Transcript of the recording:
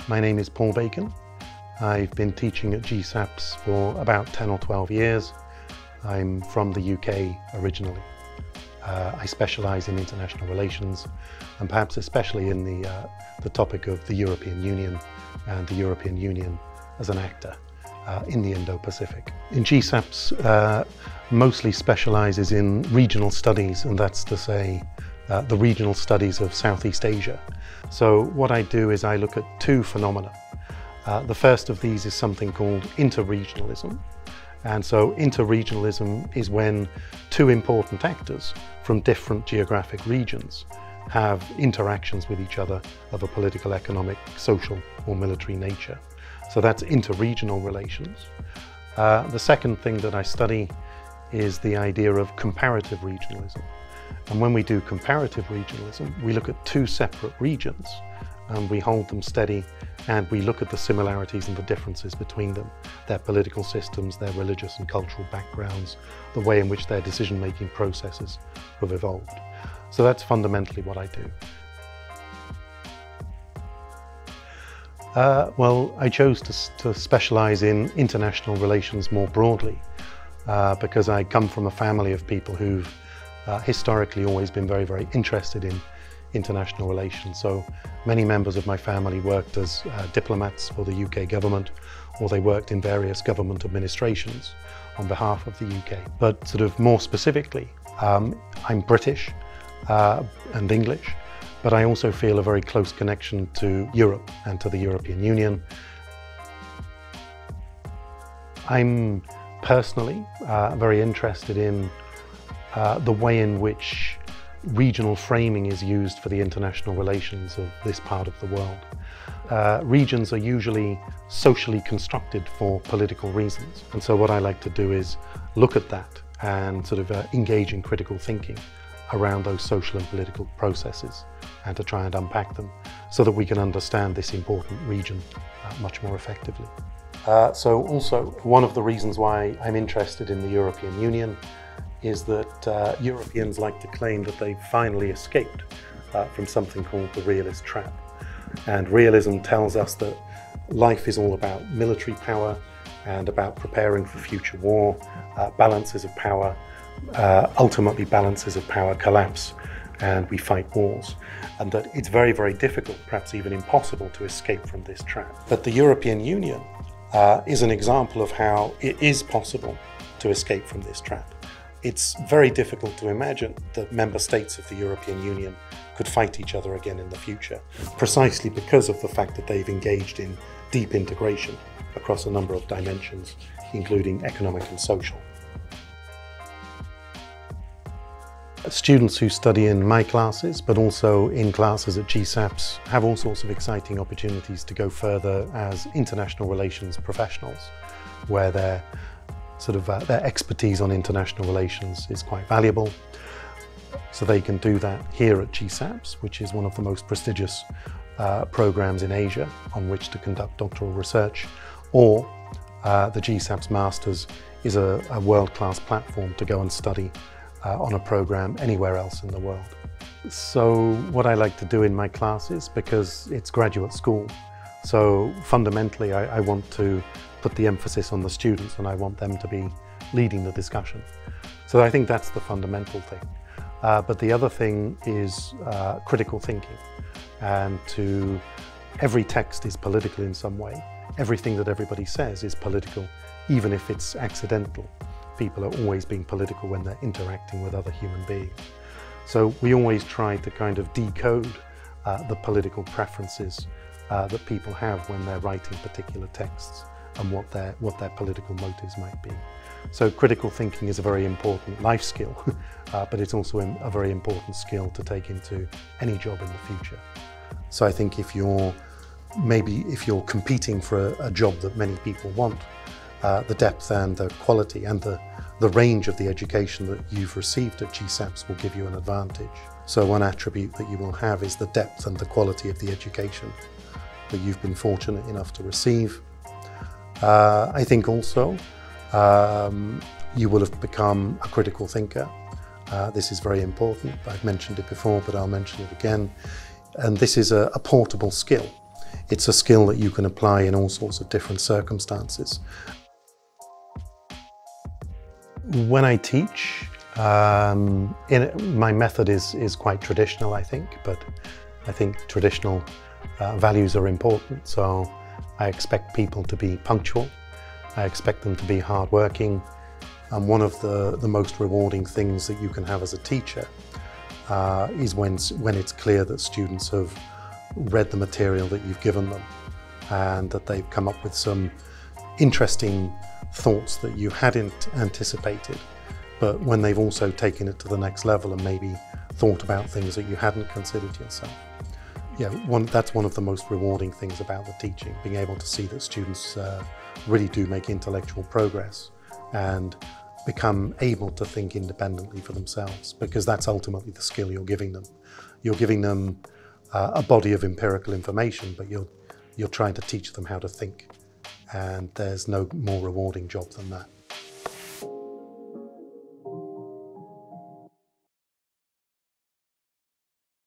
My name is Paul Bacon. I've been teaching at GSAPS for about 10 or 12 years. I'm from the UK originally. I specialise in international relations and perhaps especially in the topic of the European Union and the European Union as an actor in the Indo-Pacific. In GSAPS mostly specialises in regional studies, and that's to say the regional studies of Southeast Asia. So what I do is I look at two phenomena. The first of these is something called interregionalism. And so interregionalism is when two important actors from different geographic regions have interactions with each other of a political, economic, social or military nature. So that's interregional relations. The second thing that I study is the idea of comparative regionalism. And when we do comparative regionalism, we look at two separate regions and we hold them steady and we look at the similarities and the differences between them, their political systems, their religious and cultural backgrounds, the way in which their decision-making processes have evolved. So that's fundamentally what I do. Well, I chose to specialise in international relations more broadly because I come from a family of people who've historically always been very, very interested in international relations. So many members of my family worked as diplomats for the UK government, or they worked in various government administrations on behalf of the UK. But sort of more specifically, I'm British and English, but I also feel a very close connection to Europe and to the European Union. I'm personally very interested in the way in which regional framing is used for the international relations of this part of the world. Regions are usually socially constructed for political reasons, and so what I like to do is look at that and sort of engage in critical thinking around those social and political processes and to try and unpack them so that we can understand this important region much more effectively. So also one of the reasons why I'm interested in the European Union is that Europeans like to claim that they've finally escaped from something called the realist trap. And realism tells us that life is all about military power and about preparing for future war, balances of power, ultimately balances of power collapse and we fight wars. And that it's very, very difficult, perhaps even impossible, to escape from this trap. But the European Union is an example of how it is possible to escape from this trap. It's very difficult to imagine that member states of the European Union could fight each other again in the future, precisely because of the fact that they've engaged in deep integration across a number of dimensions, including economic and social. Students who study in my classes, but also in classes at GSAPS, have all sorts of exciting opportunities to go further as international relations professionals, where their expertise on international relations is quite valuable. So they can do that here at GSAPS, which is one of the most prestigious programs in Asia on which to conduct doctoral research, or the GSAPS Masters is a world-class platform to go and study on a program anywhere else in the world. So what I like to do in my classes, because it's graduate school, so fundamentally I want to put the emphasis on the students and I want them to be leading the discussion. So I think that's the fundamental thing. But the other thing is critical thinking. And every text is political in some way. Everything that everybody says is political, even if it's accidental. People are always being political when they're interacting with other human beings. So we always try to kind of decode the political preferences that people have when they're writing particular texts and what their political motives might be. So critical thinking is a very important life skill, but it's also a very important skill to take into any job in the future. So I think if you're competing for a job that many people want, the depth and the quality and the range of the education that you've received at GSAPS will give you an advantage. So one attribute that you will have is the depth and the quality of the education that you've been fortunate enough to receive. I think also you will have become a critical thinker. This is very important. I've mentioned it before, but I'll mention it again. And this is a portable skill. It's a skill that you can apply in all sorts of different circumstances. When I teach, my method is quite traditional, I think, but I think traditional values are important. So I expect people to be punctual. I expect them to be hardworking. And one of the most rewarding things that you can have as a teacher is when it's clear that students have read the material that you've given them and that they've come up with some interesting thoughts that you hadn't anticipated, but when they've also taken it to the next level and maybe thought about things that you hadn't considered yourself. Yeah, that's one of the most rewarding things about the teaching, being able to see that students really do make intellectual progress and become able to think independently for themselves, because that's ultimately the skill you're giving them. You're giving them a body of empirical information, but you're trying to teach them how to think, and there's no more rewarding job than that.